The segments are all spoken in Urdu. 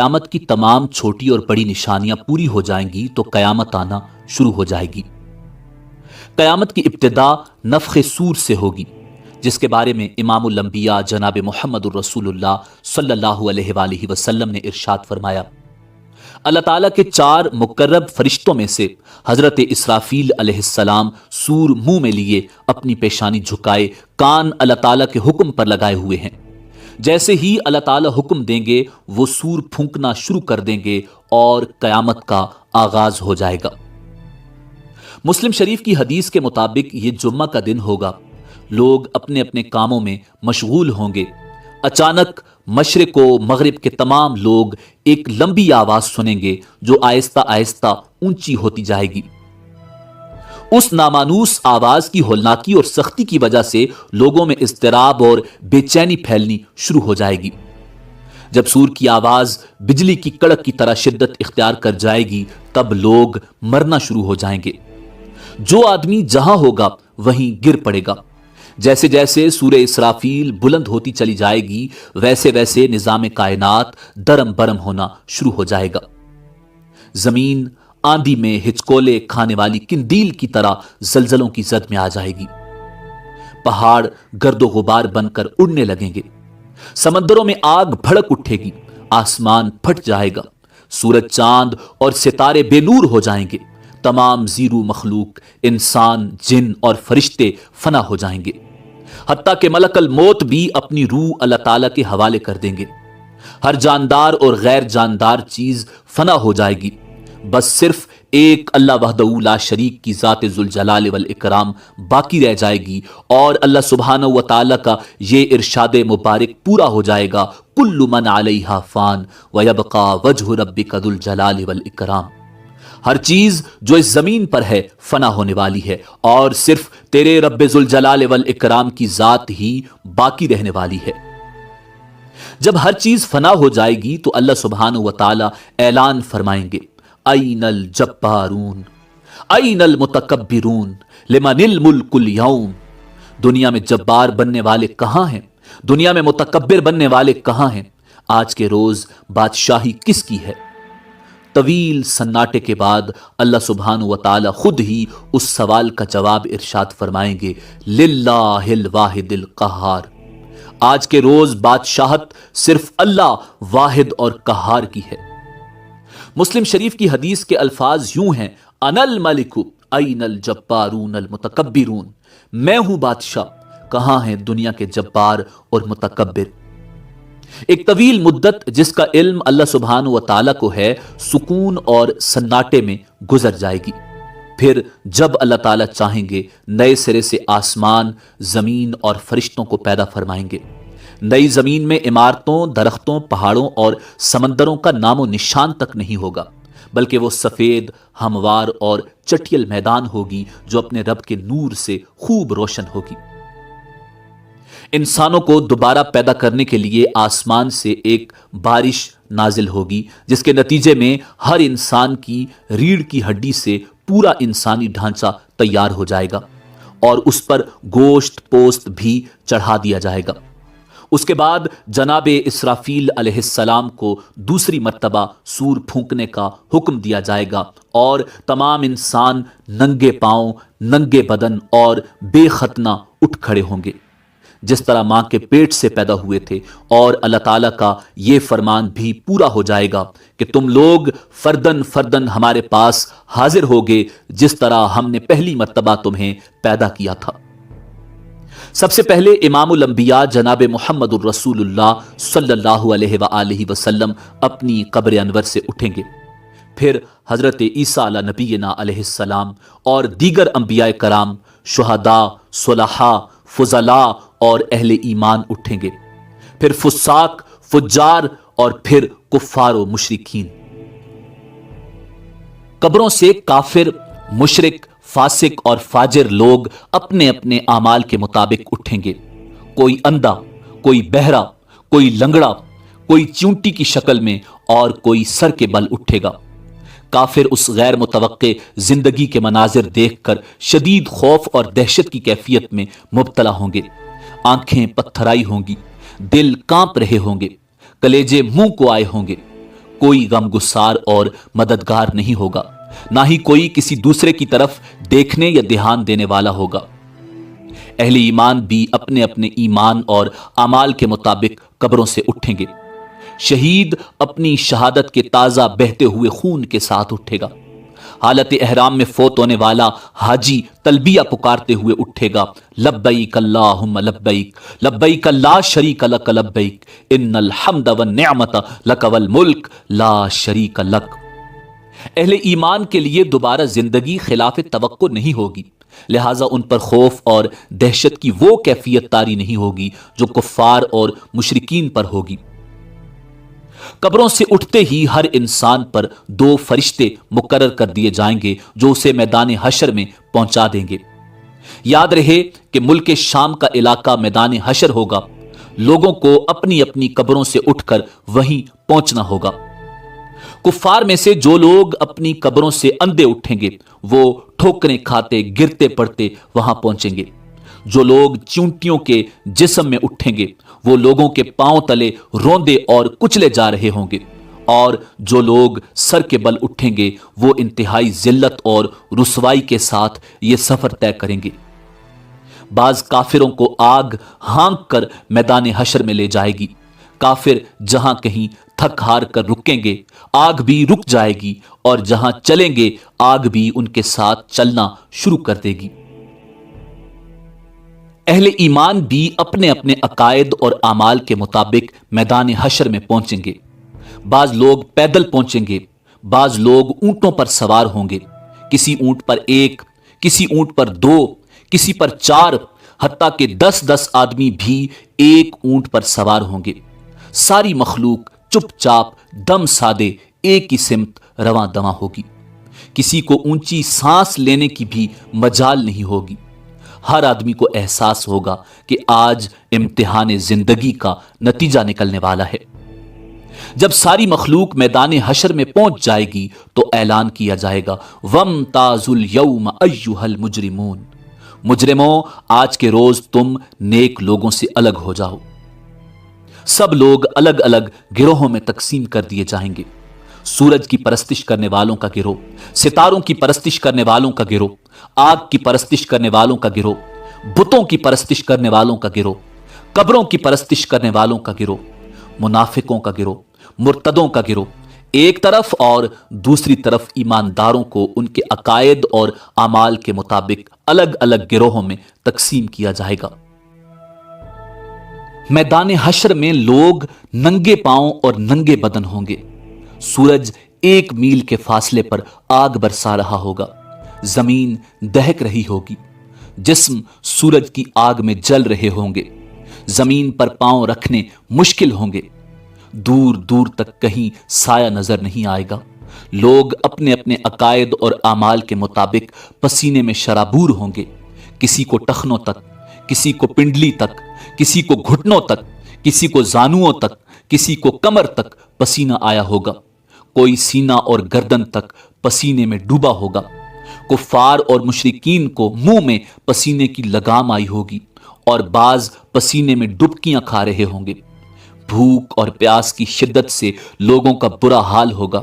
قیامت کی تمام چھوٹی اور بڑی نشانیاں پوری ہو جائیں گی تو قیامت آنا شروع ہو جائے گی۔ قیامت کی ابتدا نفخ سور سے ہوگی، جس کے بارے میں امام الانبیاء جناب محمد الرسول اللہ صلی اللہ علیہ وآلہ وسلم نے ارشاد فرمایا، اللہ تعالیٰ کے 4 مقرب فرشتوں میں سے حضرت اسرافیل علیہ السلام سور منہ میں لیے اپنی پیشانی جھکائے کان اللہ تعالیٰ کے حکم پر لگائے ہوئے ہیں۔ جیسے ہی اللہ تعالیٰ حکم دیں گے وہ سور پھونکنا شروع کر دیں گے اور قیامت کا آغاز ہو جائے گا۔ مسلم شریف کی حدیث کے مطابق یہ جمعہ کا دن ہوگا، لوگ اپنے اپنے کاموں میں مشغول ہوں گے۔ اچانک مشرق و مغرب کے تمام لوگ ایک لمبی آواز سنیں گے جو آہستہ آہستہ اونچی ہوتی جائے گی۔ اس نامانوس آواز کی ہولناکی اور سختی کی وجہ سے لوگوں میں اضطراب اور بے چینی پھیلنی شروع ہو جائے گی۔ جب سور کی آواز بجلی کی کڑک کی طرح شدت اختیار کر جائے گی تب لوگ مرنا شروع ہو جائیں گے۔ جو آدمی جہاں ہوگا وہیں گر پڑے گا۔ جیسے جیسے سورہ اسرافیل بلند ہوتی چلی جائے گی ویسے ویسے نظام کائنات درم برم ہونا شروع ہو جائے گا۔ زمین آندھی میں ہچکولے کھانے والی قندیل کی طرح زلزلوں کی زد میں آ جائے گی۔ پہاڑ گرد و غبار بن کر اڑنے لگیں گے، سمندروں میں آگ بھڑک اٹھے گی، آسمان پھٹ جائے گا، سورج چاند اور ستارے بے نور ہو جائیں گے، تمام زیرو مخلوق انسان جن اور فرشتے فنا ہو جائیں گے، حتیٰ کہ ملک الموت بھی اپنی روح اللہ تعالیٰ کے حوالے کر دیں گے۔ ہر جاندار اور غیر جاندار چیز فنا ہو جائے گی، بس صرف ایک اللہ وحدہ لا شریک کی ذات ذوالجلال والاکرام باقی رہ جائے گی، اور اللہ سبحانہ و تعالیٰ کا یہ ارشاد مبارک پورا ہو جائے گا، کل من علیہا فان ویبقى وجہ ربک ذو الجلال والاکرام۔ ہر چیز جو اس زمین پر ہے فنا ہونے والی ہے اور صرف تیرے رب ذوالجلال والاکرام کی ذات ہی باقی رہنے والی ہے۔ جب ہر چیز فنا ہو جائے گی تو اللہ سبحانہ و تعالیٰ اعلان فرمائیں گے، این الجبارون این المتکبرون لمن الملک اليوم۔ دنیا میں جبار بننے والے کہاں ہیں؟ دنیا میں متکبر بننے والے کہاں ہیں؟ آج کے روز بادشاہی کس کی ہے؟ طویل سناٹے کے بعد اللہ سبحانہ و تعالی خود ہی اس سوال کا جواب ارشاد فرمائیں گے، للہ الواحد القہار۔ آج کے روز بادشاہت صرف اللہ واحد اور قہار کی ہے۔ مسلم شریف کی حدیث کے الفاظ یوں ہیں، انا الملک این الجبارون المتکبرون۔ میں ہوں بادشاہ، کہاں ہیں دنیا کے جبار اور متکبر؟ ایک طویل مدت جس کا علم اللہ سبحانہ و تعالیٰ کو ہے سکون اور سناٹے میں گزر جائے گی۔ پھر جب اللہ تعالیٰ چاہیں گے نئے سرے سے آسمان، زمین اور فرشتوں کو پیدا فرمائیں گے۔ نئی زمین میں عمارتوں، درختوں، پہاڑوں اور سمندروں کا نام و نشان تک نہیں ہوگا، بلکہ وہ سفید، ہموار اور چٹیل میدان ہوگی جو اپنے رب کے نور سے خوب روشن ہوگی۔ انسانوں کو دوبارہ پیدا کرنے کے لیے آسمان سے ایک بارش نازل ہوگی جس کے نتیجے میں ہر انسان کی ریڑھ کی ہڈی سے پورا انسانی ڈھانچہ تیار ہو جائے گا اور اس پر گوشت پوست بھی چڑھا دیا جائے گا۔ اس کے بعد جناب اسرافیل علیہ السلام کو دوسری مرتبہ سور پھونکنے کا حکم دیا جائے گا اور تمام انسان ننگے پاؤں، ننگے بدن اور بے ختنہ اٹھ کھڑے ہوں گے جس طرح ماں کے پیٹ سے پیدا ہوئے تھے، اور اللہ تعالیٰ کا یہ فرمان بھی پورا ہو جائے گا کہ تم لوگ فردن فردن ہمارے پاس حاضر ہوگے جس طرح ہم نے پہلی مرتبہ تمہیں پیدا کیا تھا۔ سب سے پہلے امام الانبیاء جناب محمد الرسول اللہ صلی اللہ علیہ وآلہ وسلم اپنی قبر انور سے اٹھیں گے، پھر حضرت عیسیٰ علیہ نبینا علیہ السلام اور دیگر انبیاء کرام، شہداء، صلحاء، فضلاء اور اہل ایمان اٹھیں گے، پھر فساق، فجار اور پھر کفار و مشرکین۔ قبروں سے کافر، مشرک، فاسق اور فاجر لوگ اپنے اپنے اعمال کے مطابق اٹھیں گے۔ کوئی اندھا، کوئی بہرا، کوئی لنگڑا، کوئی چونٹی کی شکل میں اور کوئی سر کے بل اٹھے گا۔ کافر اس غیر متوقع زندگی کے مناظر دیکھ کر شدید خوف اور دہشت کی کیفیت میں مبتلا ہوں گے، آنکھیں پتھرائی ہوں گی، دل کانپ رہے ہوں گے، کلیجے منہ کو آئے ہوں گے۔ کوئی غم گسار اور مددگار نہیں ہوگا، نہ ہی کوئی کسی دوسرے کی طرف دیکھنے یا دھیان دینے والا ہوگا۔ اہل ایمان بھی اپنے اپنے ایمان اور اعمال کے مطابق قبروں سے اٹھیں گے۔ شہید اپنی شہادت کے تازہ بہتے ہوئے خون کے ساتھ اٹھے گا۔ حالت احرام میں فوت ہونے والا حاجی تلبیہ پکارتے ہوئے اٹھے گا، لبیک اللہم لبیک، لبیک لا شریک لک لبیک، ان الحمد والنعمت لک والملک لا شریک لک۔ اہل ایمان کے لیے دوبارہ زندگی خلاف توقع نہیں ہوگی، لہٰذا ان پر خوف اور دہشت کی وہ کیفیت طاری نہیں ہوگی جو کفار اور مشرکین پر ہوگی۔ قبروں سے اٹھتے ہی ہر انسان پر 2 فرشتے مقرر کر دیے جائیں گے جو اسے میدان حشر میں پہنچا دیں گے۔ یاد رہے کہ ملک شام کا علاقہ میدان حشر ہوگا، لوگوں کو اپنی اپنی قبروں سے اٹھ کر وہیں پہنچنا ہوگا۔ کفار میں سے جو لوگ اپنی قبروں سے اندھے اٹھیں گے وہ ٹھوکریں کھاتے گرتے پڑتے وہاں پہنچیں گے۔ جو لوگ چونٹیوں کے جسم میں اٹھیں گے وہ لوگوں کے پاؤں تلے روندے اور کچلے جا رہے ہوں گے، اور جو لوگ سر کے بل اٹھیں گے وہ انتہائی ذلت اور رسوائی کے ساتھ یہ سفر طے کریں گے۔ بعض کافروں کو آگ ہانک کر میدان حشر میں لے جائے گی۔ کافر جہاں کہیں تھک ہار کر رکیں گے آگ بھی رک جائے گی، اور جہاں چلیں گے آگ بھی ان کے ساتھ چلنا شروع کر دے گی۔ اہل ایمان بھی اپنے اپنے عقائد اور اعمال کے مطابق میدان حشر میں پہنچیں گے۔ بعض لوگ پیدل پہنچیں گے، بعض لوگ اونٹوں پر سوار ہوں گے، کسی اونٹ پر 1، کسی اونٹ پر 2، کسی پر 4، حتیٰ کہ 10 آدمی بھی ایک اونٹ پر سوار ہوں گے۔ ساری مخلوق چپ چاپ دم سادے ایک ہی سمت رواں دواں ہوگی، کسی کو اونچی سانس لینے کی بھی مجال نہیں ہوگی۔ ہر آدمی کو احساس ہوگا کہ آج امتحان زندگی کا نتیجہ نکلنے والا ہے۔ جب ساری مخلوق میدان حشر میں پہنچ جائے گی تو اعلان کیا جائے گا، وَامْتَازُوا الْيَوْمَ أَيُّهَا الْمُجْرِمُونَ، مجرموں آج کے روز تم نیک لوگوں سے الگ ہو جاؤ۔ سب لوگ الگ الگ گروہوں میں تقسیم کر دیے جائیں گے۔ سورج کی پرستش کرنے والوں کا گروہ، ستاروں کی پرستش کرنے والوں کا گروہ، آگ کی پرستش کرنے والوں کا گروہ، بتوں کی پرستش کرنے والوں کا گروہ، قبروں کی پرستش کرنے والوں کا گروہ، منافقوں کا گروہ، مرتدوں کا گروہ ایک طرف، اور دوسری طرف ایمانداروں کو ان کے عقائد اور اعمال کے مطابق الگ الگ گروہوں میں تقسیم کیا جائے گا۔ میدان حشر میں لوگ ننگے پاؤں اور ننگے بدن ہوں گے۔ سورج 1 میل کے فاصلے پر آگ برسا رہا ہوگا، زمین دہک رہی ہوگی، جسم سورج کی آگ میں جل رہے ہوں گے، زمین پر پاؤں رکھنے مشکل ہوں گے، دور دور تک کہیں سایہ نظر نہیں آئے گا۔ لوگ اپنے اپنے عقائد اور اعمال کے مطابق پسینے میں شرابور ہوں گے، کسی کو ٹخنوں تک، کسی کو پنڈلی تک، کسی کو گھٹنوں تک، کسی کو زانوؤں تک، کسی کو کمر تک پسینہ آیا ہوگا، کوئی سینہ اور گردن تک پسینے میں ڈوبا ہوگا۔ کفار اور مشرکین کو منہ میں پسینے کی لگام آئی ہوگی، اور بعض پسینے میں ڈبکیاں کھا رہے ہوں گے۔ بھوک اور پیاس کی شدت سے لوگوں کا برا حال ہوگا۔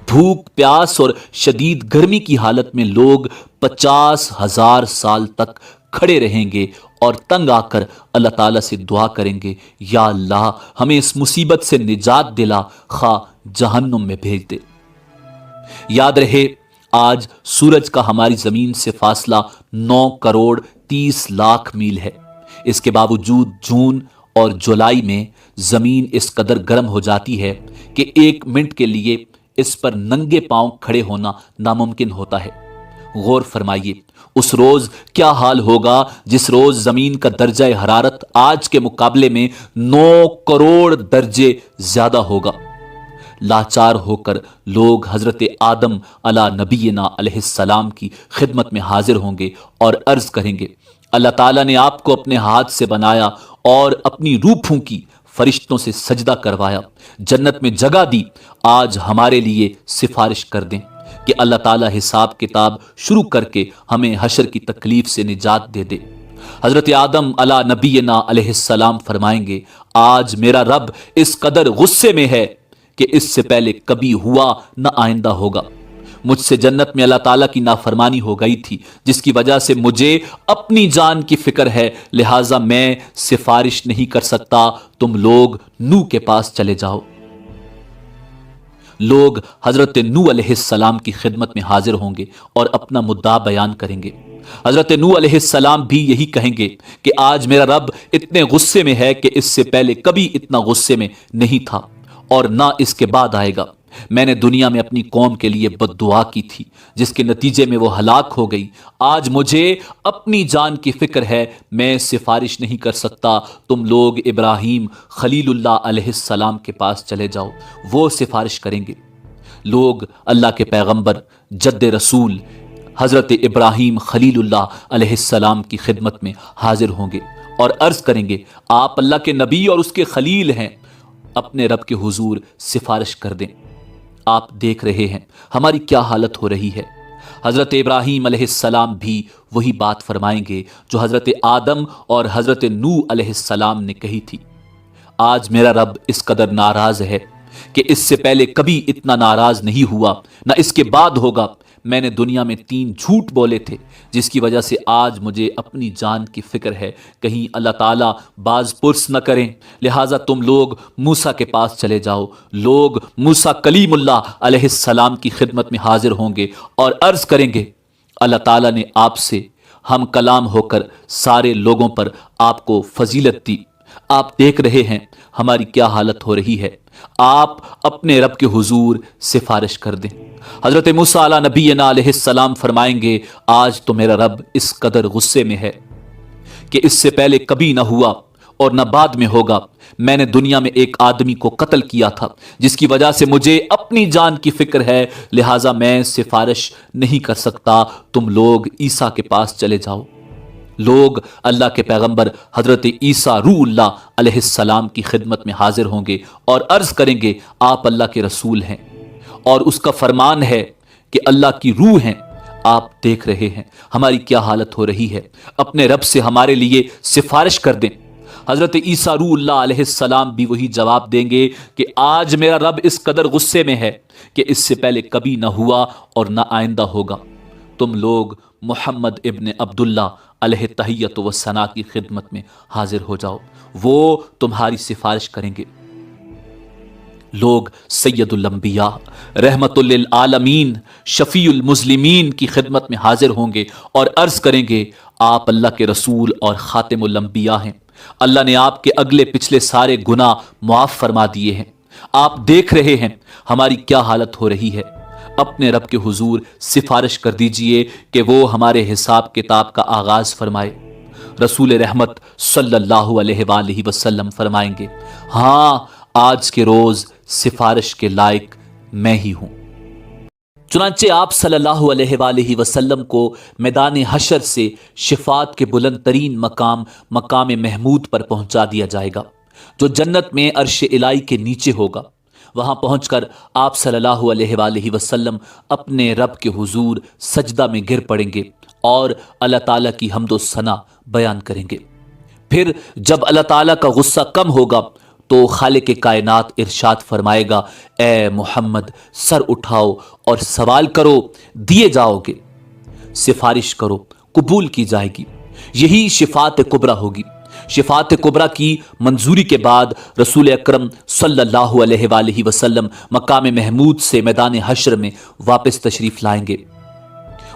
بھوک، پیاس اور شدید گرمی کی حالت میں لوگ 50,000 سال تک کھڑے رہیں گے اور تنگ آ کر اللہ تعالیٰ سے دعا کریں گے، یا اللہ ہمیں اس مصیبت سے نجات دلا، خواہ جہنم میں بھیج دے۔ یاد رہے آج سورج کا ہماری زمین سے فاصلہ 9 کروڑ 30 لاکھ میل ہے۔ اس کے باوجود جون اور جولائی میں زمین اس قدر گرم ہو جاتی ہے کہ 1 منٹ کے لیے اس پر ننگے پاؤں کھڑے ہونا ناممکن ہوتا ہے۔ غور فرمائیے اس روز کیا حال ہوگا جس روز زمین کا درجہ حرارت آج کے مقابلے میں 9 کروڑ درجے زیادہ ہوگا۔ لاچار ہو کر لوگ حضرت آدم علیہ نبینا علیہ السلام کی خدمت میں حاضر ہوں گے اور عرض کریں گے، اللہ تعالیٰ نے آپ کو اپنے ہاتھ سے بنایا اور اپنی روح پھونکی، فرشتوں سے سجدہ کروایا، جنت میں جگہ دی، آج ہمارے لیے سفارش کر دیں کہ اللہ تعالیٰ حساب کتاب شروع کر کے ہمیں حشر کی تکلیف سے نجات دے دے۔ حضرت آدم علیہ نبینا علیہ السلام فرمائیں گے، آج میرا رب اس قدر غصے میں ہے کہ اس سے پہلے کبھی ہوا نہ آئندہ ہوگا۔ مجھ سے جنت میں اللہ تعالیٰ کی نافرمانی ہو گئی تھی، جس کی وجہ سے مجھے اپنی جان کی فکر ہے، لہٰذا میں سفارش نہیں کر سکتا، تم لوگ نوح کے پاس چلے جاؤ۔ لوگ حضرت نوح علیہ السلام کی خدمت میں حاضر ہوں گے اور اپنا مدعا بیان کریں گے۔ حضرت نوح علیہ السلام بھی یہی کہیں گے کہ آج میرا رب اتنے غصے میں ہے کہ اس سے پہلے کبھی اتنا غصے میں نہیں تھا اور نہ اس کے بعد آئے گا۔ میں نے دنیا میں اپنی قوم کے لیے بد دعا کی تھی، جس کے نتیجے میں وہ ہلاک ہو گئی۔ آج مجھے اپنی جان کی فکر ہے، میں سفارش نہیں کر سکتا، تم لوگ ابراہیم خلیل اللہ علیہ السلام کے پاس چلے جاؤ، وہ سفارش کریں گے۔ لوگ اللہ کے پیغمبر جد رسول حضرت ابراہیم خلیل اللہ علیہ السلام کی خدمت میں حاضر ہوں گے اور عرض کریں گے، آپ اللہ کے نبی اور اس کے خلیل ہیں، اپنے رب کے حضور سفارش کر دیں۔ آپ دیکھ رہے ہیں ہماری کیا حالت ہو رہی ہے۔ حضرت ابراہیم علیہ السلام بھی وہی بات فرمائیں گے جو حضرت آدم اور حضرت نوح علیہ السلام نے کہی تھی۔ آج میرا رب اس قدر ناراض ہے کہ اس سے پہلے کبھی اتنا ناراض نہیں ہوا، نہ اس کے بعد ہوگا۔ میں نے دنیا میں 3 جھوٹ بولے تھے، جس کی وجہ سے آج مجھے اپنی جان کی فکر ہے، کہیں اللہ تعالیٰ باز پرس نہ کریں، لہٰذا تم لوگ موسیٰ کے پاس چلے جاؤ۔ لوگ موسیٰ کلیم اللہ علیہ السلام کی خدمت میں حاضر ہوں گے اور عرض کریں گے، اللہ تعالیٰ نے آپ سے ہم کلام ہو کر سارے لوگوں پر آپ کو فضیلت دی۔ آپ دیکھ رہے ہیں ہماری کیا حالت ہو رہی ہے، آپ اپنے رب کے حضور سفارش کر دیں۔ حضرت موسیٰ علیہ نبینا علیہ السلام فرمائیں گے، آج تو میرا رب اس قدر غصے میں ہے کہ اس سے پہلے کبھی نہ ہوا اور نہ بعد میں ہوگا۔ میں نے دنیا میں ایک آدمی کو قتل کیا تھا، جس کی وجہ سے مجھے اپنی جان کی فکر ہے، لہٰذا میں سفارش نہیں کر سکتا، تم لوگ عیسیٰ کے پاس چلے جاؤ۔ لوگ اللہ کے پیغمبر حضرت عیسیٰ روح اللہ علیہ السلام کی خدمت میں حاضر ہوں گے اور عرض کریں گے، آپ اللہ کے رسول ہیں اور اس کا فرمان ہے کہ اللہ کی روح ہیں۔ آپ دیکھ رہے ہیں ہماری کیا حالت ہو رہی ہے، اپنے رب سے ہمارے لیے سفارش کر دیں۔ حضرت عیسیٰ روح اللہ علیہ السلام بھی وہی جواب دیں گے کہ آج میرا رب اس قدر غصے میں ہے کہ اس سے پہلے کبھی نہ ہوا اور نہ آئندہ ہوگا۔ تم لوگ محمد ابن عبداللہ علیہ تحیت و ثنا کی خدمت میں حاضر ہو جاؤ، وہ تمہاری سفارش کریں گے۔ لوگ سید الانبیاء رحمت للعالمین شفیع المسلمین کی خدمت میں حاضر ہوں گے اور عرض کریں گے، آپ اللہ کے رسول اور خاتم الانبیاء ہیں، اللہ نے آپ کے اگلے پچھلے سارے گناہ معاف فرما دیے ہیں۔ آپ دیکھ رہے ہیں ہماری کیا حالت ہو رہی ہے، اپنے رب کے حضور سفارش کر دیجئے کہ وہ ہمارے حساب کتاب کا آغاز فرمائے۔ رسول رحمت صلی اللہ علیہ وآلہ وسلم فرمائیں گے، ہاں آج کے روز سفارش کے لائق میں ہی ہوں۔ چنانچہ آپ صلی اللہ علیہ وآلہ وسلم کو میدان حشر سے شفاعت کے بلند ترین مقام محمود پر پہنچا دیا جائے گا، جو جنت میں عرش الہی کے نیچے ہوگا۔ وہاں پہنچ کر آپ صلی اللہ علیہ وآلہ وسلم اپنے رب کے حضور سجدہ میں گر پڑیں گے اور اللہ تعالیٰ کی حمد و ثنا بیان کریں گے۔ پھر جب اللہ تعالیٰ کا غصہ کم ہوگا تو خالق کائنات ارشاد فرمائے گا، اے محمد سر اٹھاؤ اور سوال کرو، دیے جاؤ گے، سفارش کرو، قبول کی جائے گی۔ یہی شفاعت کبریٰ ہوگی۔ شفاعت کبریٰ کی منظوری کے بعد رسول اکرم صلی اللہ علیہ وآلہ وسلم مقام محمود سے میدان حشر میں واپس تشریف لائیں گے۔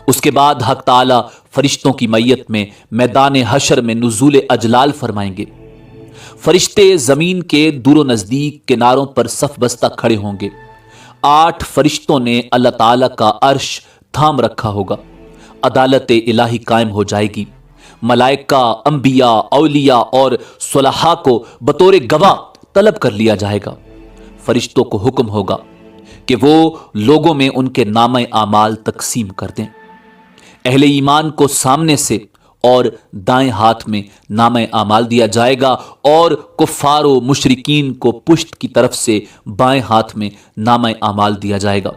اس کے بعد حق تعالی فرشتوں کی میت میں میدان حشر میں نزول اجلال فرمائیں گے۔ فرشتے زمین کے دور و نزدیک کناروں پر صف بستہ کھڑے ہوں گے۔ 8 فرشتوں نے اللہ تعالیٰ کا عرش تھام رکھا ہوگا۔ عدالت الہی قائم ہو جائے گی۔ ملائکہ، انبیاء، اولیاء اور صلحاء کو بطور گواہ طلب کر لیا جائے گا۔ فرشتوں کو حکم ہوگا کہ وہ لوگوں میں ان کے نامہ اعمال تقسیم کر دیں۔ اہل ایمان کو سامنے سے اور دائیں ہاتھ میں نامہ اعمال دیا جائے گا اور کفار و مشرکین کو پشت کی طرف سے بائیں ہاتھ میں نامہ اعمال دیا جائے گا۔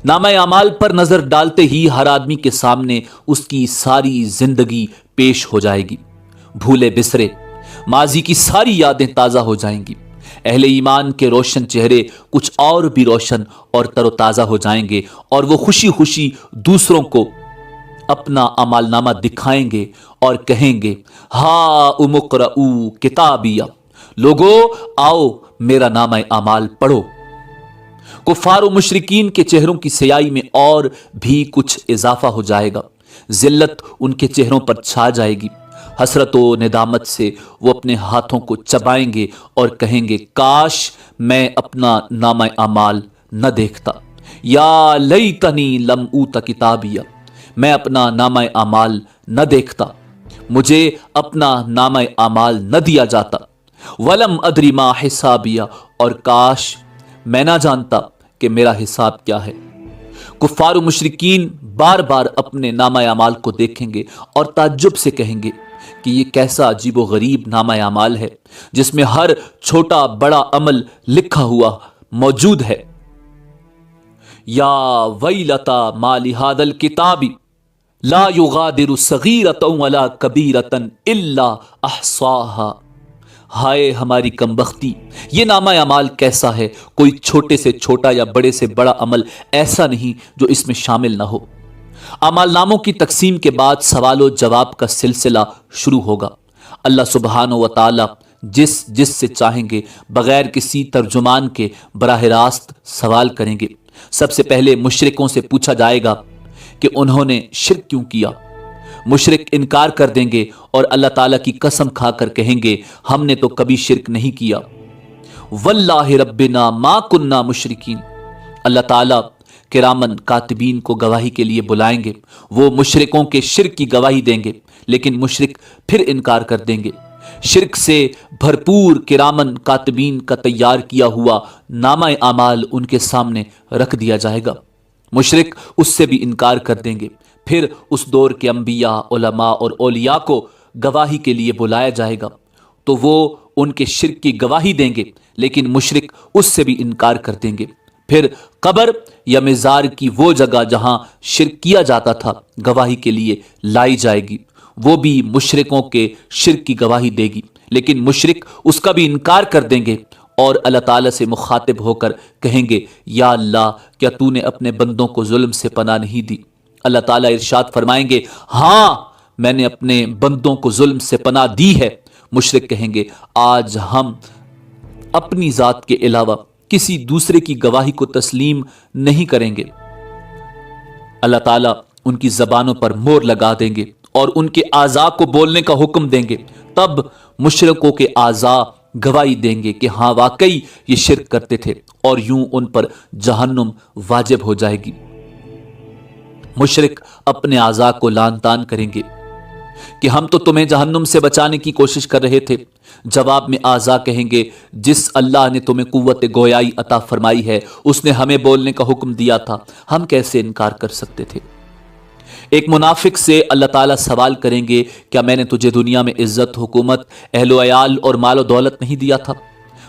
نامہ اعمال پر نظر ڈالتے ہی ہر آدمی کے سامنے اس کی ساری زندگی پیش ہو جائے گی۔ بھولے بسرے ماضی کی ساری یادیں تازہ ہو جائیں گی۔ اہل ایمان کے روشن چہرے کچھ اور بھی روشن اور تر و تازہ ہو جائیں گے، اور وہ خوشی خوشی دوسروں کو اپنا اعمال نامہ دکھائیں گے اور کہیں گے ہا امقرؤ کتابیہ، لوگو آؤ میرا نامہ اعمال پڑھو۔ کفار و مشرکین کے چہروں کی سیاہی میں اور بھی کچھ اضافہ ہو جائے گا، ذلت ان کے چہروں پر چھا جائے گی، حسرت و ندامت سے وہ اپنے ہاتھوں کو چبائیں گے اور کہیں گے کاش میں اپنا نامہ اعمال نہ دیکھتا، یا لیتنی لم اوت کتابیہ، میں اپنا نامہ اعمال نہ دیکھتا، مجھے اپنا نامہ اعمال نہ دیا جاتا، ولم ادری ما حسابیہ، اور کاش میں نہ جانتا کہ میرا حساب کیا ہے۔ کفار و مشرکین بار بار اپنے نامہ اعمال کو دیکھیں گے اور تعجب سے کہیں گے کہ یہ کیسا عجیب و غریب نامہ اعمال ہے جس میں ہر چھوٹا بڑا عمل لکھا ہوا موجود ہے۔ یا ویلتا ما لہذا الکتاب لا یغادر صغیرۃ ولا کبیرۃ الا احصاها، ہائے ہماری کمبختی، یہ نامہ اعمال کیسا ہے، کوئی چھوٹے سے چھوٹا یا بڑے سے بڑا عمل ایسا نہیں جو اس میں شامل نہ ہو۔ اعمال ناموں کی تقسیم کے بعد سوال و جواب کا سلسلہ شروع ہوگا۔ اللہ سبحانہ و تعالی جس سے چاہیں گے بغیر کسی ترجمان کے براہ راست سوال کریں گے۔ سب سے پہلے مشرکوں سے پوچھا جائے گا کہ انہوں نے شرک کیوں کیا۔ مشرک انکار کر دیں گے اور اللہ تعالیٰ کی قسم کھا کر کہیں گے ہم نے تو کبھی شرک نہیں کیا، واللہ ربنا ما کننا مشرکین۔ اللہ تعالیٰ کرامن کاتبین کو گواہی کے لیے بلائیں گے، وہ مشرکوں کے شرک کی گواہی دیں گے، لیکن مشرک پھر انکار کر دیں گے۔ شرک سے بھرپور کرامن کاتبین کا تیار کیا ہوا نامہ اعمال ان کے سامنے رکھ دیا جائے گا، مشرک اس سے بھی انکار کر دیں گے۔ پھر اس دور کے انبیاء، علماء اور اولیاء کو گواہی کے لیے بلایا جائے گا تو وہ ان کے شرک کی گواہی دیں گے، لیکن مشرک اس سے بھی انکار کر دیں گے۔ پھر قبر یا مزار کی وہ جگہ جہاں شرک کیا جاتا تھا گواہی کے لیے لائی جائے گی، وہ بھی مشرکوں کے شرک کی گواہی دے گی، لیکن مشرک اس کا بھی انکار کر دیں گے اور اللہ تعالیٰ سے مخاطب ہو کر کہیں گے یا اللہ کیا تو نے اپنے بندوں کو ظلم سے پناہ نہیں دی؟ اللہ تعالیٰ ارشاد فرمائیں گے ہاں میں نے اپنے بندوں کو ظلم سے پناہ دی ہے۔ مشرک کہیں گے آج ہم اپنی ذات کے علاوہ کسی دوسرے کی گواہی کو تسلیم نہیں کریں گے۔ اللہ تعالیٰ ان کی زبانوں پر مور لگا دیں گے اور ان کے اعضاء کو بولنے کا حکم دیں گے، تب مشرکوں کے اعضاء گواہی دیں گے کہ ہاں واقعی یہ شرک کرتے تھے، اور یوں ان پر جہنم واجب ہو جائے گی۔ مشرک اپنے اعضاء کو لعن طعن کریں گے کہ ہم تو تمہیں جہنم سے بچانے کی کوشش کر رہے تھے۔ جواب میں اعضاء کہیں گے جس اللہ نے تمہیں قوت گویائی عطا فرمائی ہے اس نے ہمیں بولنے کا حکم دیا تھا، ہم کیسے انکار کر سکتے تھے۔ ایک منافق سے اللہ تعالیٰ سوال کریں گے کیا میں نے تجھے دنیا میں عزت، حکومت، اہل و عیال اور مال و دولت نہیں دیا تھا؟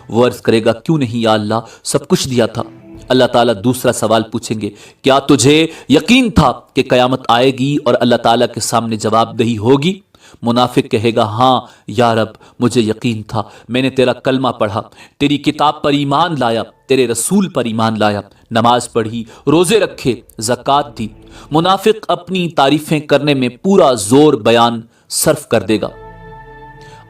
وہ عرض کرے گا کیوں نہیں یا اللہ، سب کچھ دیا تھا۔ اللہ تعالیٰ دوسرا سوال پوچھیں گے کیا تجھے یقین تھا کہ قیامت آئے گی اور اللہ تعالیٰ کے سامنے جواب دہی ہوگی؟ منافق کہے گا ہاں یا رب مجھے یقین تھا، میں نے تیرا کلمہ پڑھا، تیری کتاب پر ایمان لایا، تیرے رسول پر ایمان لایا، نماز پڑھی، روزے رکھے، زکوٰۃ دی۔ منافق اپنی تعریفیں کرنے میں پورا زور بیان صرف کر دے گا۔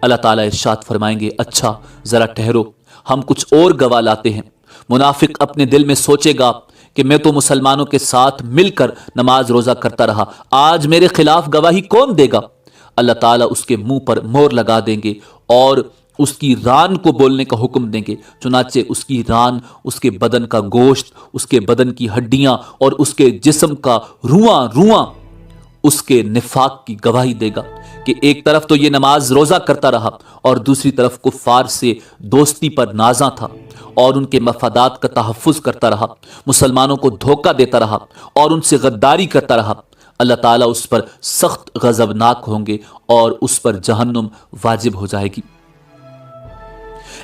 اللہ تعالیٰ ارشاد فرمائیں گے اچھا ذرا ٹھہرو، ہم کچھ اور گواہ لاتے ہیں۔ منافق اپنے دل میں سوچے گا کہ میں تو مسلمانوں کے ساتھ مل کر نماز روزہ کرتا رہا، آج میرے خلاف گواہی کون دے گا؟ اللہ تعالیٰ اس کے منہ پر مہر لگا دیں گے اور اس کی ران کو بولنے کا حکم دیں گے، چنانچہ اس کی ران، اس کے بدن کا گوشت، اس کے بدن کی ہڈیاں اور اس کے جسم کا رواں رواں اس کے نفاق کی گواہی دے گا کہ ایک طرف تو یہ نماز روزہ کرتا رہا اور دوسری طرف کفار سے دوستی پر نازاں تھا اور ان کے مفادات کا تحفظ کرتا رہا، مسلمانوں کو دھوکہ دیتا رہا اور ان سے غداری کرتا رہا۔ اللہ تعالیٰ اس پر سخت غضبناک ہوں گے اور اس پر جہنم واجب ہو جائے گی۔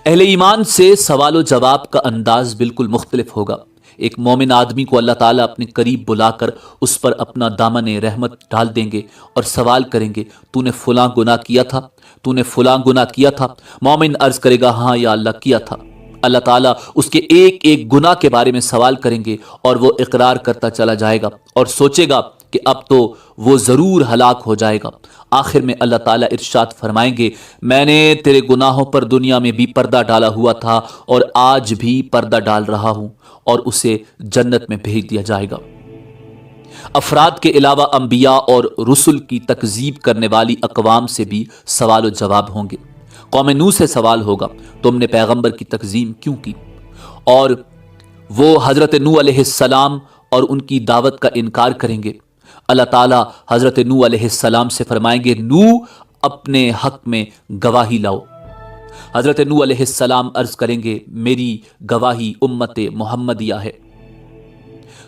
اہل ایمان سے سوال و جواب کا انداز بالکل مختلف ہوگا۔ ایک مومن آدمی کو اللہ تعالیٰ اپنے قریب بلا کر اس پر اپنا دامن رحمت ڈال دیں گے اور سوال کریں گے تو نے فلاں گناہ کیا تھا، تو نے فلاں گناہ کیا تھا؟ مومن عرض کرے گا ہاں یا اللہ کیا تھا۔ اللہ تعالیٰ اس کے ایک ایک گناہ کے بارے میں سوال کریں گے اور وہ اقرار کرتا چلا جائے گا اور سوچے گا کہ اب تو وہ ضرور ہلاک ہو جائے گا۔ آخر میں اللہ تعالیٰ ارشاد فرمائیں گے، میں نے تیرے گناہوں پر دنیا میں بھی پردہ ڈالا ہوا تھا اور آج بھی پردہ ڈال رہا ہوں، اور اسے جنت میں بھیج دیا جائے گا۔ افراد کے علاوہ انبیاء اور رسل کی تکذیب کرنے والی اقوام سے بھی سوال و جواب ہوں گے۔ قوم نوح سے سوال ہوگا، تم نے پیغمبر کی تکذیب کیوں کی؟ اور وہ حضرت نوح علیہ السلام اور ان کی دعوت کا انکار کریں گے۔ اللہ تعالیٰ حضرت نوح علیہ السلام سے فرمائیں گے، نوح اپنے حق میں گواہی لاؤ۔ حضرت نوح علیہ السلام عرض کریں گے، میری گواہی امت محمدیہ ہے۔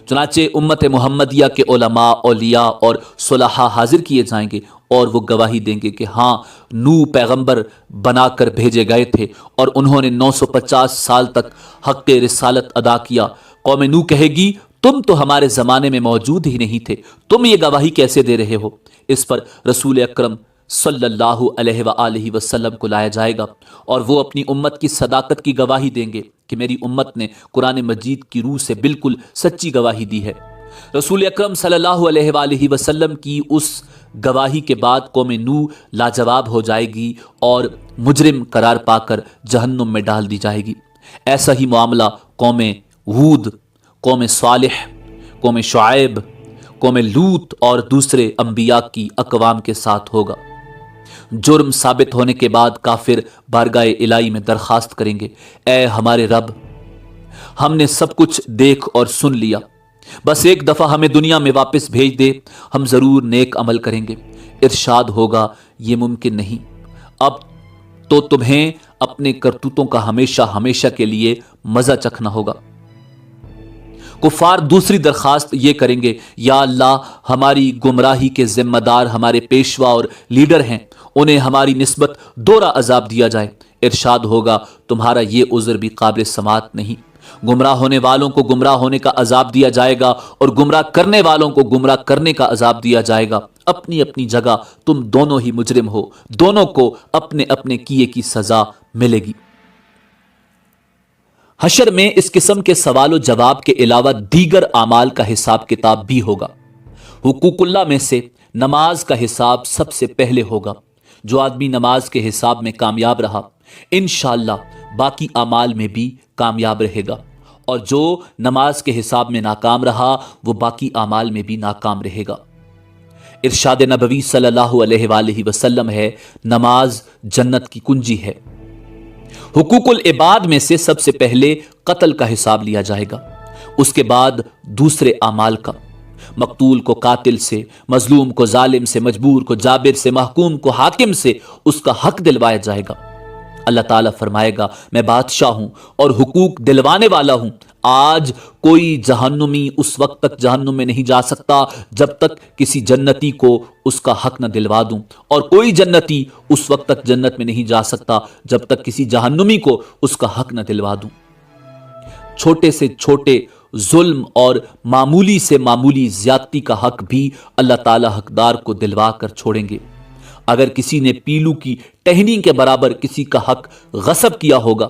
چنانچہ امت محمدیہ کے علماء، اولیاء اور صلحاء حاضر کیے جائیں گے اور وہ گواہی دیں گے کہ ہاں، نوح پیغمبر بنا کر بھیجے گئے تھے اور انہوں نے 950 سال تک حق رسالت ادا کیا۔ قوم نوح کہے گی، تم تو ہمارے زمانے میں موجود ہی نہیں تھے، تم یہ گواہی کیسے دے رہے ہو؟ اس پر رسول اکرم صلی اللہ علیہ وآلہ وسلم کو لایا جائے گا اور وہ اپنی امت کی صداقت کی گواہی دیں گے کہ میری امت نے قرآن مجید کی روح سے بالکل سچی گواہی دی ہے۔ رسول اکرم صلی اللہ علیہ وآلہ وسلم کی اس گواہی کے بعد قوم نوح لاجواب ہو جائے گی اور مجرم قرار پا کر جہنم میں ڈال دی جائے گی۔ ایسا ہی معاملہ قوم ہود، قوم صالح، قوم شعیب، قوم لوط اور دوسرے انبیاء کی اقوام کے ساتھ ہوگا۔ جرم ثابت ہونے کے بعد کافر بارگاہ الہی میں درخواست کریں گے، اے ہمارے رب، ہم نے سب کچھ دیکھ اور سن لیا، بس ایک دفعہ ہمیں دنیا میں واپس بھیج دے، ہم ضرور نیک عمل کریں گے۔ ارشاد ہوگا، یہ ممکن نہیں، اب تو تمہیں اپنے کرتوتوں کا ہمیشہ ہمیشہ کے لیے مزہ چکھنا ہوگا۔ کفار دوسری درخواست یہ کریں گے، یا اللہ، ہماری گمراہی کے ذمہ دار ہمارے پیشوا اور لیڈر ہیں، انہیں ہماری نسبت دوہرا عذاب دیا جائے۔ ارشاد ہوگا، تمہارا یہ عذر بھی قابل سماعت نہیں۔ گمراہ ہونے والوں کو گمراہ ہونے کا عذاب دیا جائے گا اور گمراہ کرنے والوں کو گمراہ کرنے کا عذاب دیا جائے گا۔ اپنی اپنی جگہ تم دونوں ہی مجرم ہو، دونوں کو اپنے اپنے کیے کی سزا ملے گی۔ حشر میں اس قسم کے سوال و جواب کے علاوہ دیگر اعمال کا حساب کتاب بھی ہوگا۔ حقوق اللہ میں سے نماز کا حساب سب سے پہلے ہوگا۔ جو آدمی نماز کے حساب میں کامیاب رہا، انشاءاللہ باقی اعمال میں بھی کامیاب رہے گا، اور جو نماز کے حساب میں ناکام رہا وہ باقی اعمال میں بھی ناکام رہے گا۔ ارشاد نبوی صلی اللہ علیہ وآلہ وسلم ہے، نماز جنت کی کنجی ہے۔ حقوق العباد میں سے سب سے پہلے قتل کا حساب لیا جائے گا، اس کے بعد دوسرے اعمال کا۔ مقتول کو قاتل سے، مظلوم کو ظالم سے، مجبور کو جابر سے، محکوم کو حاکم سے اس کا حق دلوایا جائے گا۔ اللہ تعالیٰ فرمائے گا، میں بادشاہ ہوں اور حقوق دلوانے والا ہوں۔ آج کوئی جہنمی اس وقت تک جہنم میں نہیں جا سکتا جب تک کسی جنتی کو اس کا حق نہ دلوا دوں، اور کوئی جنتی اس وقت تک جنت میں نہیں جا سکتا جب تک کسی جہنمی کو اس کا حق نہ دلوا دوں۔ چھوٹے سے چھوٹے ظلم اور معمولی سے معمولی زیادتی کا حق بھی اللہ تعالیٰ حقدار کو دلوا کر چھوڑیں گے۔ اگر کسی نے پیلو کی ٹہنی کے برابر کسی کا حق غصب کیا ہوگا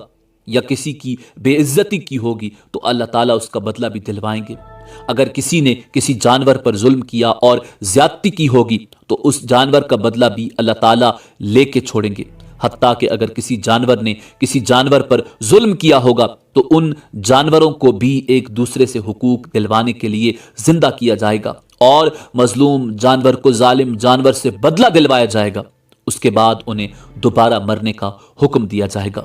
یا کسی کی بے عزتی کی ہوگی تو اللہ تعالیٰ اس کا بدلہ بھی دلوائیں گے۔ اگر کسی نے کسی جانور پر ظلم کیا اور زیادتی کی ہوگی تو اس جانور کا بدلہ بھی اللہ تعالیٰ لے کے چھوڑیں گے۔ حتیٰ کہ اگر کسی جانور نے کسی جانور پر ظلم کیا ہوگا تو ان جانوروں کو بھی ایک دوسرے سے حقوق دلوانے کے لیے زندہ کیا جائے گا اور مظلوم جانور کو ظالم جانور سے بدلہ دلوایا جائے گا۔ اس کے بعد انہیں دوبارہ مرنے کا حکم دیا جائے گا۔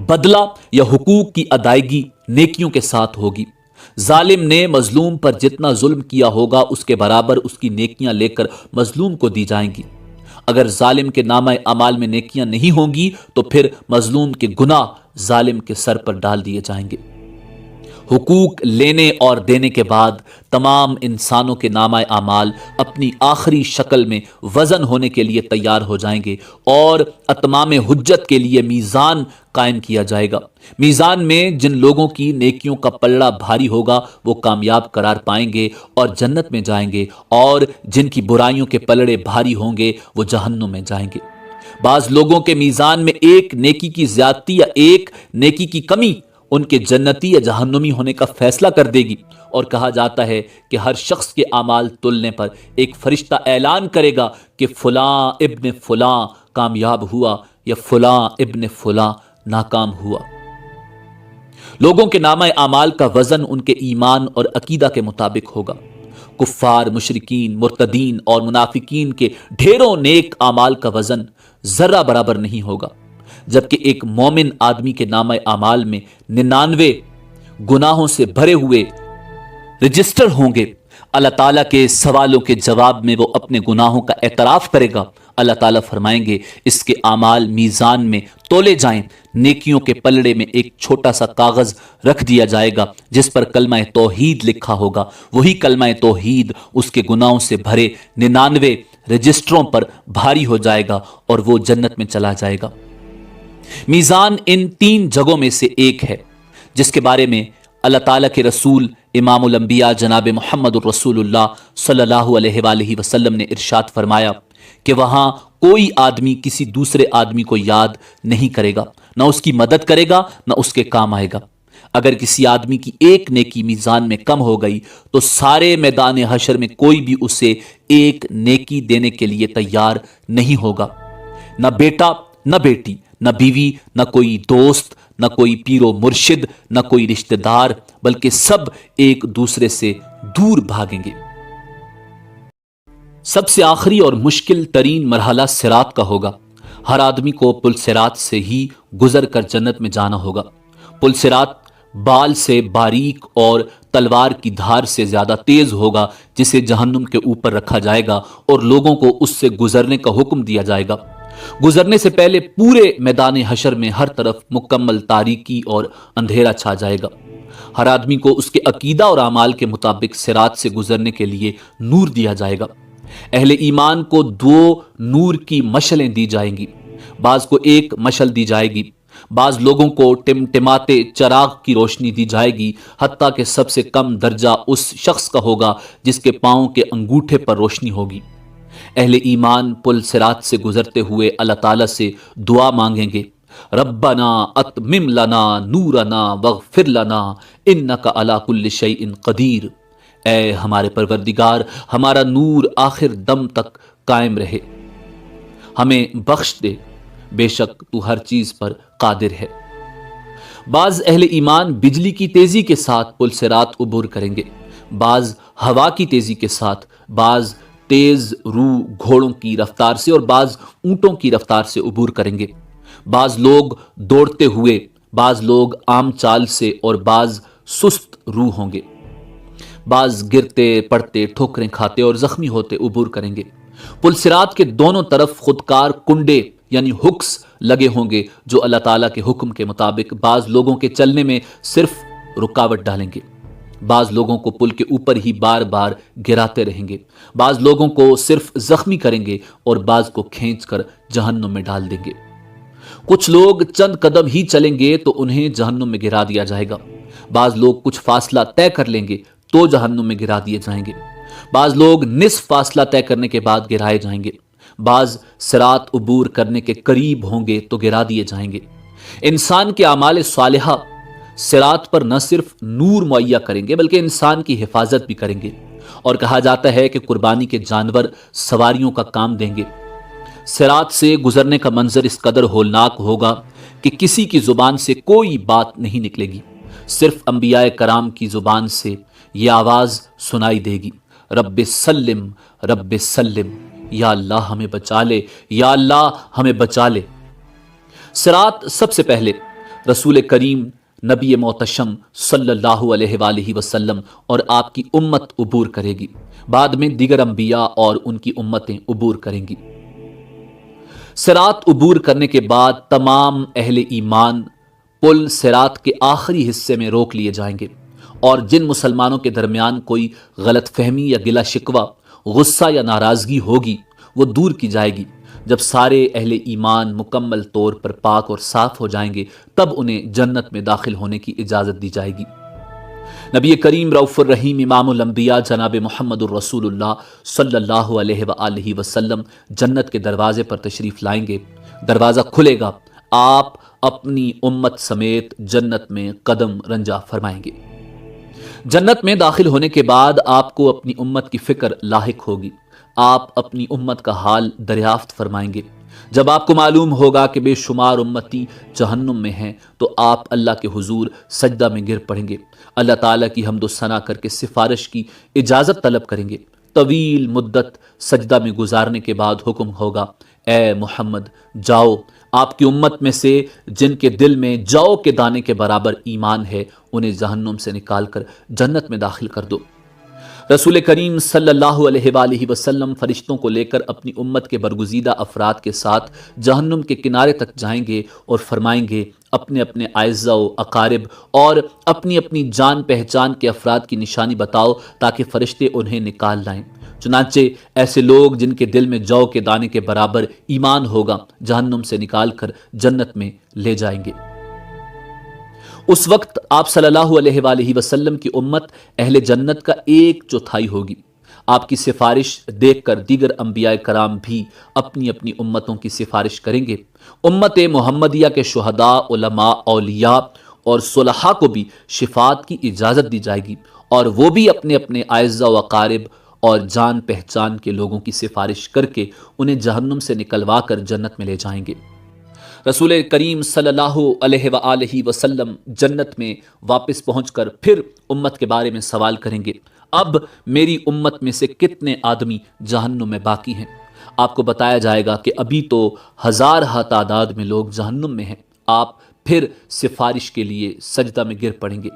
بدلہ یا حقوق کی ادائیگی نیکیوں کے ساتھ ہوگی۔ ظالم نے مظلوم پر جتنا ظلم کیا ہوگا اس کے برابر اس کی نیکیاں لے کر مظلوم کو دی جائیں گی۔ اگر ظالم کے نامہ اعمال میں نیکیاں نہیں ہوں گی تو پھر مظلوم کے گناہ ظالم کے سر پر ڈال دیے جائیں گے۔ حقوق لینے اور دینے کے بعد تمام انسانوں کے نامہ اعمال اپنی آخری شکل میں وزن ہونے کے لیے تیار ہو جائیں گے اور اتمام حجت کے لیے میزان قائم کیا جائے گا۔ میزان میں جن لوگوں کی نیکیوں کا پلڑا بھاری ہوگا وہ کامیاب قرار پائیں گے اور جنت میں جائیں گے، اور جن کی برائیوں کے پلڑے بھاری ہوں گے وہ جہنم میں جائیں گے۔ بعض لوگوں کے میزان میں ایک نیکی کی زیادتی یا ایک نیکی کی کمی ان کے جنتی یا جہنمی ہونے کا فیصلہ کر دے گی، اور کہا جاتا ہے کہ ہر شخص کے اعمال تلنے پر ایک فرشتہ اعلان کرے گا کہ فلاں ابن فلاں کامیاب ہوا یا فلاں ابن فلاں ناکام ہوا۔ لوگوں کے نامہ اعمال کا وزن ان کے ایمان اور عقیدہ کے مطابق ہوگا۔ کفار، مشرکین، مرتدین اور منافقین کے ڈھیروں نیک اعمال کا وزن ذرہ برابر نہیں ہوگا، جبکہ ایک مومن آدمی کے نامہ اعمال میں 99 گناہوں سے بھرے ہوئے رجسٹر ہوں گے۔ اللہ تعالیٰ کے سوالوں کے جواب میں وہ اپنے گناہوں کا اعتراف کرے گا۔ اللہ تعالیٰ فرمائیں گے اس کے اعمال میزان میں تولے جائیں، نیکیوں کے پلڑے میں ایک چھوٹا سا کاغذ رکھ دیا جائے گا جس پر کلمہ توحید لکھا ہوگا۔ وہی کلمہ توحید اس کے گناہوں سے بھرے 99 رجسٹروں پر بھاری ہو جائے گا اور وہ جنت میں چلا جائے گا۔ میزان ان 3 جگہوں میں سے ایک ہے جس کے بارے میں اللہ تعالیٰ کے رسول امام الانبیاء جناب محمد الرسول اللہ صلی اللہ علیہ وآلہ وسلم نے ارشاد فرمایا کہ وہاں کوئی آدمی کسی دوسرے آدمی کو یاد نہیں کرے گا، نہ اس کی مدد کرے گا، نہ اس کے کام آئے گا۔ اگر کسی آدمی کی ایک نیکی میزان میں کم ہو گئی تو سارے میدان حشر میں کوئی بھی اسے ایک نیکی دینے کے لیے تیار نہیں ہوگا، نہ بیٹا، نہ بیٹی، نہ بیوی، نہ کوئی دوست، نہ کوئی پیر و مرشد، نہ کوئی رشتہ دار، بلکہ سب ایک دوسرے سے دور بھاگیں گے۔ سب سے آخری اور مشکل ترین مرحلہ صراط کا ہوگا۔ ہر آدمی کو پل صراط سے ہی گزر کر جنت میں جانا ہوگا۔ پل صراط بال سے باریک اور تلوار کی دھار سے زیادہ تیز ہوگا، جسے جہنم کے اوپر رکھا جائے گا اور لوگوں کو اس سے گزرنے کا حکم دیا جائے گا۔ گزرنے سے پہلے پورے میدان حشر میں ہر طرف مکمل تاریکی اور اندھیرا چھا جائے گا۔ ہر آدمی کو اس کے عقیدہ اور اعمال کے مطابق صراط سے گزرنے کے لیے نور دیا جائے گا۔ اہل ایمان کو 2 نور کی مشلیں دی جائیں گی، بعض کو ایک مشل دی جائے گی، بعض لوگوں کو ٹمٹماتے چراغ کی روشنی دی جائے گی، حتیٰ کہ سب سے کم درجہ اس شخص کا ہوگا جس کے پاؤں کے انگوٹھے پر روشنی ہوگی۔ اہل ایمان پل صراط سے گزرتے ہوئے اللہ تعالیٰ سے دعا مانگیں گے، ربنا اتمم لنا نورنا واغفر لنا انک علی کل شیء قدیر۔ اے ہمارے پروردگار، ہمارا نور آخر دم تک قائم رہے، ہمیں بخش دے، بے شک تو ہر چیز پر قادر ہے۔ بعض اہل ایمان بجلی کی تیزی کے ساتھ پل صراط عبور کریں گے، بعض ہوا کی تیزی کے ساتھ، بعض تیز رو گھوڑوں کی رفتار سے اور بعض اونٹوں کی رفتار سے عبور کریں گے۔ بعض لوگ دوڑتے ہوئے، بعض لوگ عام چال سے اور بعض سست روح ہوں گے، بعض گرتے پڑتے، ٹھوکریں کھاتے اور زخمی ہوتے عبور کریں گے۔ پل صراط کے دونوں طرف خودکار کنڈے یعنی ہکس لگے ہوں گے جو اللہ تعالیٰ کے حکم کے مطابق بعض لوگوں کے چلنے میں صرف رکاوٹ ڈالیں گے، بعض لوگوں کو پل کے اوپر ہی بار بار گراتے رہیں گے، بعض لوگوں کو صرف زخمی کریں گے اور بعض کو کھینچ کر جہنم میں ڈال دیں گے۔ کچھ لوگ چند قدم ہی چلیں گے تو انہیں جہنم میں گرا دیا جائے گا، بعض لوگ کچھ فاصلہ طے کر لیں گے تو جہنم میں گرا دیے جائیں گے، بعض لوگ نصف فاصلہ طے کرنے کے بعد گرائے جائیں گے، بعض صراط عبور کرنے کے قریب ہوں گے تو گرا دیے جائیں گے۔ انسان کے اعمال صالحہ صراط پر نہ صرف نور مہیا کریں گے بلکہ انسان کی حفاظت بھی کریں گے، اور کہا جاتا ہے کہ قربانی کے جانور سواریوں کا کام دیں گے۔ صراط سے گزرنے کا منظر اس قدر ہولناک ہوگا کہ کسی کی زبان سے کوئی بات نہیں نکلے گی، صرف انبیاء کرام کی زبان سے یہ آواز سنائی دے گی، رب سلم رب سلم، یا اللہ ہمیں بچا لے، یا اللہ ہمیں بچا لے۔ صراط سب سے پہلے رسول کریم نبی محتشم صلی اللہ علیہ وآلہ وسلم اور آپ کی امت عبور کرے گی، بعد میں دیگر انبیاء اور ان کی امتیں عبور کریں گی۔ صراط عبور کرنے کے بعد تمام اہل ایمان پل صراط کے آخری حصے میں روک لیے جائیں گے، اور جن مسلمانوں کے درمیان کوئی غلط فہمی یا گلہ شکوہ، غصہ یا ناراضگی ہوگی وہ دور کی جائے گی۔ جب سارے اہل ایمان مکمل طور پر پاک اور صاف ہو جائیں گے تب انہیں جنت میں داخل ہونے کی اجازت دی جائے گی۔ نبی کریم رؤوف الرحیم امام الانبیاء جناب محمد الرسول اللہ صلی اللہ علیہ وآلہ وسلم جنت کے دروازے پر تشریف لائیں گے۔ دروازہ کھلے گا، آپ اپنی امت سمیت جنت میں قدم رنجا فرمائیں گے۔ جنت میں داخل ہونے کے بعد آپ کو اپنی امت کی فکر لاحق ہوگی، آپ اپنی امت کا حال دریافت فرمائیں گے۔ جب آپ کو معلوم ہوگا کہ بے شمار امتی جہنم میں ہیں تو آپ اللہ کے حضور سجدہ میں گر پڑیں گے، اللہ تعالیٰ کی حمد و ثنا کر کے سفارش کی اجازت طلب کریں گے۔ طویل مدت سجدہ میں گزارنے کے بعد حکم ہوگا، اے محمد جاؤ، آپ کی امت میں سے جن کے دل میں جو کے دانے کے برابر ایمان ہے انہیں جہنم سے نکال کر جنت میں داخل کر دو۔ رسول کریم صلی اللہ علیہ وآلہ وسلم فرشتوں کو لے کر اپنی امت کے برگزیدہ افراد کے ساتھ جہنم کے کنارے تک جائیں گے اور فرمائیں گے، اپنے اپنے اعزاء و اقارب اور اپنی اپنی جان پہچان کے افراد کی نشانی بتاؤ تاکہ فرشتے انہیں نکال لائیں۔ چنانچہ ایسے لوگ جن کے دل میں جو کے دانے کے برابر ایمان ہوگا جہنم سے نکال کر جنت میں لے جائیں گے۔ اس وقت آپ صلی اللہ علیہ وآلہ وسلم کی امت اہل جنت کا 1/4 ہوگی۔ آپ کی سفارش دیکھ کر دیگر انبیاء کرام بھی اپنی اپنی امتوں کی سفارش کریں گے۔ امت محمدیہ کے شہداء، علماء، اولیاء اور صلحاء کو بھی شفاعت کی اجازت دی جائے گی، اور وہ بھی اپنے اپنے اعزاء و اقارب اور جان پہچان کے لوگوں کی سفارش کر کے انہیں جہنم سے نکلوا کر جنت میں لے جائیں گے۔ رسول کریم صلی اللہ علیہ وآلہ وسلم جنت میں واپس پہنچ کر پھر امت کے بارے میں سوال کریں گے، اب میری امت میں سے کتنے آدمی جہنم میں باقی ہیں؟ آپ کو بتایا جائے گا کہ ابھی تو ہزارہ تعداد میں لوگ جہنم میں ہیں۔ آپ پھر سفارش کے لیے سجدہ میں گر پڑیں گے۔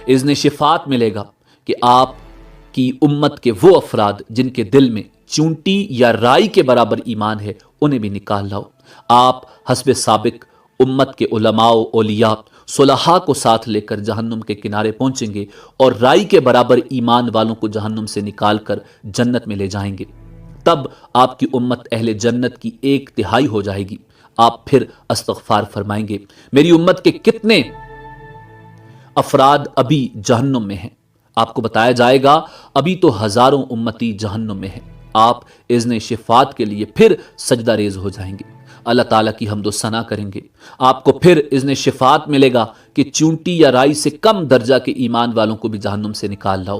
اذن شفاعت ملے گا کہ آپ کی امت کے وہ افراد جن کے دل میں چونٹی یا رائی کے برابر ایمان ہے انہیں بھی نکال لاؤ۔ آپ حسب سابق امت کے علماء و اولیاء صلحاء کو ساتھ لے کر جہنم کے کنارے پہنچیں گے اور رائی کے برابر ایمان والوں کو جہنم سے نکال کر جنت میں لے جائیں گے۔ تب آپ کی امت اہل جنت کی 1/3 ہو جائے گی۔ آپ پھر استغفار فرمائیں گے، میری امت کے کتنے افراد ابھی جہنم میں ہیں؟ آپ کو بتایا جائے گا ابھی تو ہزاروں امتی جہنم میں ہیں۔ آپ اذن شفاعت کے لیے پھر سجدہ ریز ہو جائیں گے، اللہ تعالیٰ کی حمد و ثنا کریں گے۔ آپ کو پھر اذن شفاعت ملے گا کہ چونٹی یا رائی سے کم درجہ کے ایمان والوں کو بھی جہنم سے نکال لاؤ۔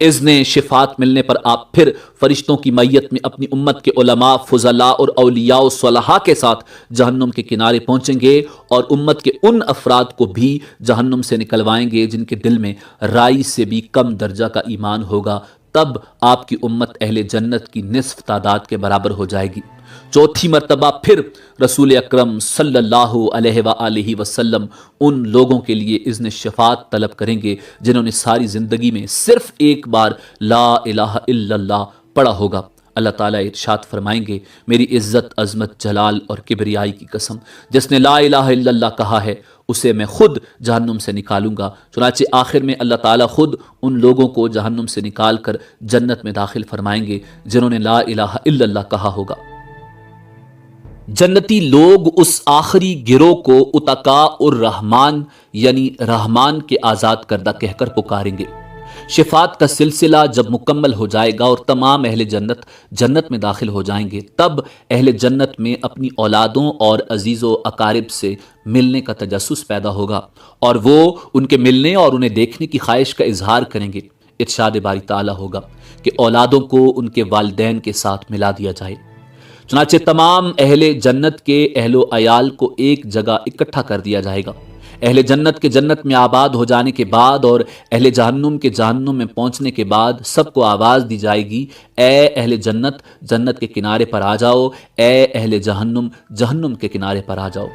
اذن شفاعت ملنے پر آپ پھر فرشتوں کی میت میں اپنی امت کے علماء، فضلاء اور اولیاء و صلحاء کے ساتھ جہنم کے کنارے پہنچیں گے اور امت کے ان افراد کو بھی جہنم سے نکلوائیں گے جن کے دل میں رائی سے بھی کم درجہ کا ایمان ہوگا۔ تب آپ کی امت اہل جنت کی نصف تعداد کے برابر ہو جائے گی۔ چوتھی مرتبہ پھر رسول اکرم صلی اللہ علیہ وآلہ وسلم ان لوگوں کے لیے اذن شفاعت طلب کریں گے جنہوں نے ساری زندگی میں صرف ایک بار لا الہ الا اللہ پڑھا ہوگا۔ اللہ تعالیٰ ارشاد فرمائیں گے، میری عزت، عظمت، جلال اور کبریائی کی قسم، جس نے لا الہ الا اللہ کہا ہے اسے میں خود جہنم سے نکالوں گا۔ چنانچہ آخر میں اللہ تعالیٰ خود ان لوگوں کو جہنم سے نکال کر جنت میں داخل فرمائیں گے جنہوں نے لا الہ الا اللہ کہا ہوگا۔ جنتی لوگ اس آخری گروہ کو اتقاء الرحمن یعنی رحمان کے آزاد کردہ کہہ کر پکاریں گے۔ شفاعت کا سلسلہ جب مکمل ہو جائے گا اور تمام اہل جنت جنت میں داخل ہو جائیں گے، تب اہل جنت میں اپنی اولادوں اور عزیز و اقارب سے ملنے کا تجسس پیدا ہوگا اور وہ ان کے ملنے اور انہیں دیکھنے کی خواہش کا اظہار کریں گے۔ ارشاد باری تعالیٰ ہوگا کہ اولادوں کو ان کے والدین کے ساتھ ملا دیا جائے۔ چنانچہ تمام اہل جنت کے اہل و عیال کو ایک جگہ اکٹھا کر دیا جائے گا۔ اہل جنت کے جنت میں آباد ہو جانے کے بعد اور اہل جہنم کے جہنم میں پہنچنے کے بعد سب کو آواز دی جائے گی، اے اہل جنت جنت کے کنارے پر آ جاؤ، اے اہل جہنم جہنم کے کنارے پر آ جاؤ۔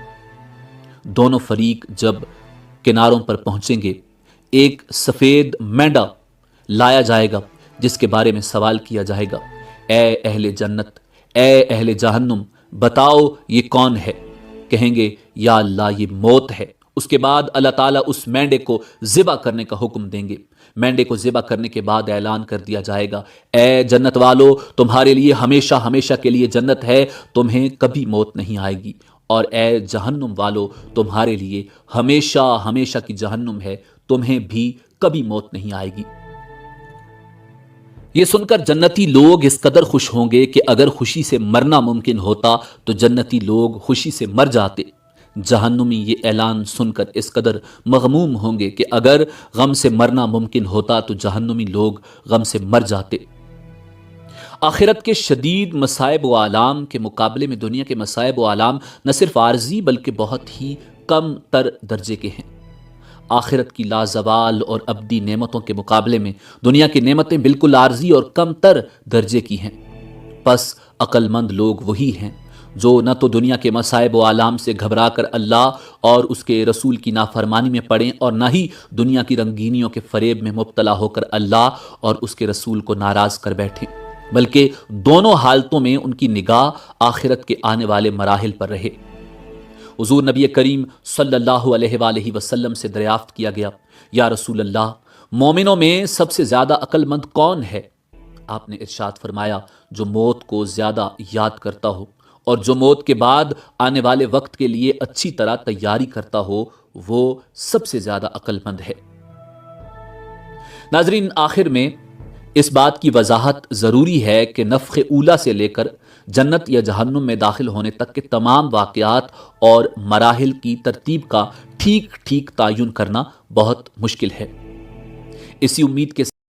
دونوں فریق جب کناروں پر پہنچیں گے، ایک سفید مینڈا لایا جائے گا جس کے بارے میں سوال کیا جائے گا، اے اہل جنت، اے اہل جہنم، بتاؤ یہ کون ہے؟ کہیں گے یا اللہ یہ موت ہے۔ اس کے بعد اللہ تعالیٰ اس مینڈے کو ذبح کرنے کا حکم دیں گے۔ مینڈے کو ذبح کرنے کے بعد اعلان کر دیا جائے گا، اے جنت والو، تمہارے لیے ہمیشہ ہمیشہ کے لیے جنت ہے، تمہیں کبھی موت نہیں آئے گی، اور اے جہنم والو، تمہارے لیے ہمیشہ ہمیشہ کی جہنم ہے، تمہیں بھی کبھی موت نہیں آئے گی۔ یہ سن کر جنتی لوگ اس قدر خوش ہوں گے کہ اگر خوشی سے مرنا ممکن ہوتا تو جنتی لوگ خوشی سے مر جاتے۔ جہنمی یہ اعلان سن کر اس قدر مغموم ہوں گے کہ اگر غم سے مرنا ممکن ہوتا تو جہنمی لوگ غم سے مر جاتے۔ آخرت کے شدید مصائب و آلام کے مقابلے میں دنیا کے مصائب و آلام نہ صرف عارضی بلکہ بہت ہی کم تر درجے کے ہیں۔ آخرت کی لازوال اور ابدی نعمتوں کے مقابلے میں دنیا کی نعمتیں بالکل عارضی اور کم تر درجے کی ہیں۔ پس عقل مند لوگ وہی ہیں جو نہ تو دنیا کے مصائب و آلام سے گھبرا کر اللہ اور اس کے رسول کی نافرمانی میں پڑیں اور نہ ہی دنیا کی رنگینیوں کے فریب میں مبتلا ہو کر اللہ اور اس کے رسول کو ناراض کر بیٹھیں، بلکہ دونوں حالتوں میں ان کی نگاہ آخرت کے آنے والے مراحل پر رہے۔ حضور نبی کریم صلی اللہ علیہ وآلہ وسلم سے دریافت کیا گیا، یا رسول اللہ، مومنوں میں سب سے زیادہ عقل مند کون ہے؟ آپ نے ارشاد فرمایا، جو موت کو زیادہ یاد کرتا ہو اور جو موت کے بعد آنے والے وقت کے لیے اچھی طرح تیاری کرتا ہو، وہ سب سے زیادہ عقل مند ہے۔ ناظرین، آخر میں اس بات کی وضاحت ضروری ہے کہ نفخ اولا سے لے کر جنت یا جہنم میں داخل ہونے تک کے تمام واقعات اور مراحل کی ترتیب کا ٹھیک ٹھیک تعین کرنا بہت مشکل ہے۔ اسی امید کے